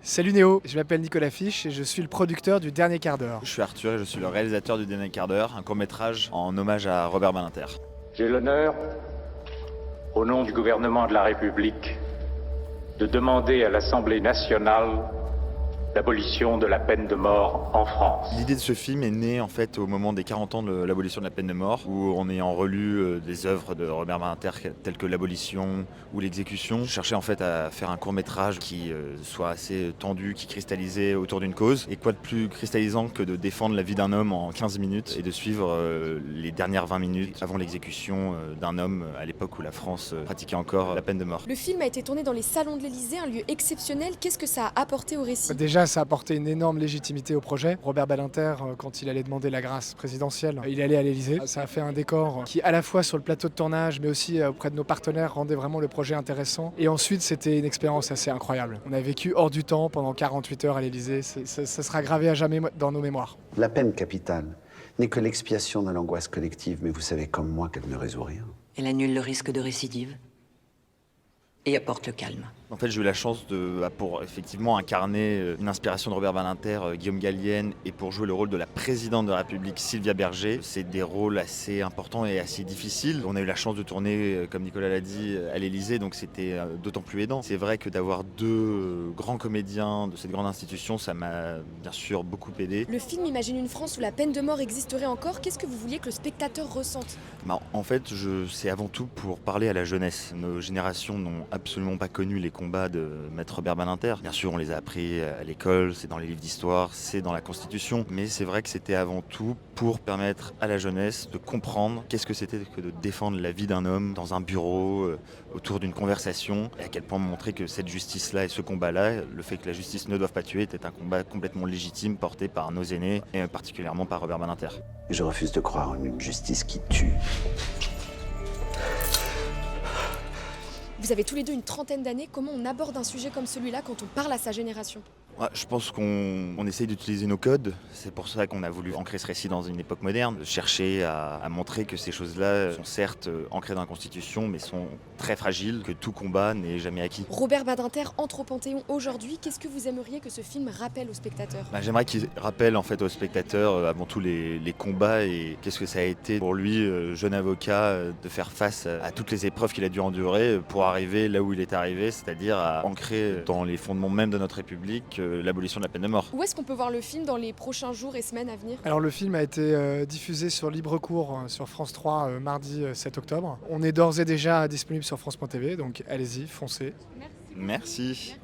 Salut Néo, je m'appelle Nicolas Fiche et je suis le producteur du Dernier Quart d'Heure. Je suis Arthur et je suis le réalisateur du Dernier Quart d'Heure, un court-métrage en hommage à Robert Badinter. J'ai l'honneur, au nom du gouvernement de la République, de demander à l'Assemblée nationale l'abolition de la peine de mort en France. L'idée de ce film est née en fait au moment des 40 ans de l'abolition de la peine de mort, où en ayant relu des œuvres de Robert Badinter telles que l'abolition ou l'exécution, je cherchais en fait à faire un court-métrage qui soit assez tendu, qui cristallisait autour d'une cause. Et quoi de plus cristallisant que de défendre la vie d'un homme en 15 minutes et de suivre les dernières 20 minutes avant l'exécution d'un homme à l'époque où la France pratiquait encore la peine de mort. Le film a été tourné dans les salons de l'Élysée, un lieu exceptionnel. Qu'est-ce que ça a apporté au récit ? Déjà, ça a apporté une énorme légitimité au projet. Robert Badinter, quand il allait demander la grâce présidentielle, il allait à l'Élysée. Ça a fait un décor qui, à la fois sur le plateau de tournage, mais aussi auprès de nos partenaires, rendait vraiment le projet intéressant. Et ensuite, c'était une expérience assez incroyable. On a vécu hors du temps pendant 48 heures à l'Élysée. Ça sera gravé à jamais dans nos mémoires. La peine capitale n'est que l'expiation de l'angoisse collective, mais vous savez comme moi qu'elle ne résout rien. Elle annule le risque de récidive et apporte le calme. En fait, j'ai eu la chance pour effectivement incarner une inspiration de Robert Badinter, Guillaume Gallienne, et pour jouer le rôle de la présidente de la République, Sylvia Berger. C'est des rôles assez importants et assez difficiles. On a eu la chance de tourner, comme Nicolas l'a dit, à l'Élysée, donc c'était d'autant plus aidant. C'est vrai que d'avoir deux grands comédiens de cette grande institution, ça m'a bien sûr beaucoup aidé. Le film imagine une France où la peine de mort existerait encore. Qu'est-ce que vous vouliez que le spectateur ressente ? En fait, c'est avant tout pour parler à la jeunesse. Nos générations n'ont absolument pas connu les combats de Maître Robert Badinter. Bien sûr, on les a appris à l'école, c'est dans les livres d'histoire, c'est dans la Constitution, mais c'est vrai que c'était avant tout pour permettre à la jeunesse de comprendre qu'est-ce que c'était que de défendre la vie d'un homme dans un bureau, autour d'une conversation, et à quel point montrer que cette justice-là et ce combat-là, le fait que la justice ne doive pas tuer, était un combat complètement légitime porté par nos aînés, et particulièrement par Robert Badinter. Je refuse de croire en une justice qui tue. Vous avez tous les deux une trentaine d'années. Comment on aborde un sujet comme celui-là quand on parle à sa génération ? Ouais, je pense qu'on essaye d'utiliser nos codes. C'est pour ça qu'on a voulu ancrer ce récit dans une époque moderne, chercher à montrer que ces choses-là sont certes ancrées dans la Constitution, mais sont très fragiles, que tout combat n'est jamais acquis. Robert Badinter entre au Panthéon aujourd'hui. Qu'est-ce que vous aimeriez que ce film rappelle aux spectateurs ? J'aimerais qu'il rappelle en fait aux spectateurs avant tout les combats et qu'est-ce que ça a été pour lui, jeune avocat, de faire face à toutes les épreuves qu'il a dû endurer pour arriver là où il est arrivé, c'est-à-dire à ancrer dans les fondements même de notre République l'abolition de la peine de mort. Où est-ce qu'on peut voir le film dans les prochains jours et semaines à venir ? Alors le film a été diffusé sur Libre Cours sur France 3 mardi 7 octobre. On est d'ores et déjà disponible sur France.tv, donc allez-y, foncez. Merci.